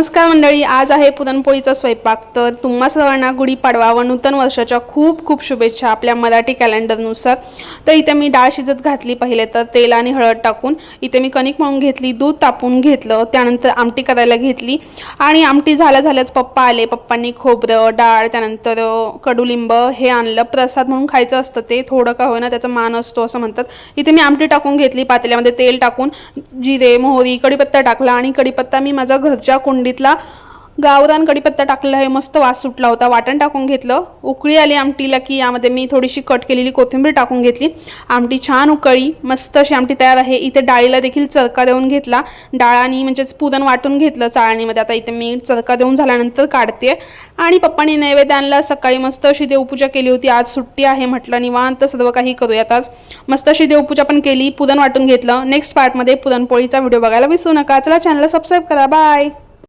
नमस्कार मंडळी, आज आहे पुरणपोळीचा स्वयंपाक। तर तुम्हा सर्वांना गुढीपाडवा व नूतन वर्षाच्या खूप खूप शुभेच्छा आपल्या मराठी कॅलेंडरनुसार। तर इथे मी डाळ शिजत घातली, पहिले तर तेल आणि हळद टाकून इथे मी कणिक मळून घेतली, दूध तापवून घेतलं, त्यानंतर आमटी करायला घेतली आणि आमटी झाल्याच पप्पा आले। पप्पांनी खोबरं, डाळ, त्यानंतर कडुलिंब हे आणलं, प्रसाद म्हणून खायचं असतं ते, थोडं का होईना त्याचा मान असतो असं म्हणतात। इथे मी आमटी टाकून घेतली, पातेल्यामध्ये तेल टाकून जिरे, मोहरी, कढीपत्ता टाकला आणि कढीपत्ता मी माझा घरच्या कुंडीतला गावरान कढीपत्ता टाकला आहे, मस्त वास सुटला होता। वाटण टाकून घेतलं, उकळी आली आमटीला की यामध्ये मी थोडीशी कट केलेली कोथिंबीर टाकून घेतली। आमटी छान उकळी, मस्त अशी आमटी तयार आहे। इथे डाळीला देखील चरका देऊन घेतला, डाळानी म्हणजेच पुरण वाटून घेतलं चाळणीमध्ये। आता इथे मी चरका देऊन झाल्यानंतर काढते आणि पप्पांनी नैवेद्य आणला। सकाळी मस्त अशी देवपूजा केली होती, आज सुट्टी आहे म्हटलं निवांत सर्व काही करूयात आज। मस्त अशी देवपूजा पण केली, पुरण वाटून घेतलं। नेक्स्ट पार्टमध्ये पुरणपोळीचा व्हिडिओ बघायला विसरू नका। चला चॅनलला सबस्क्राइब करा, बाय।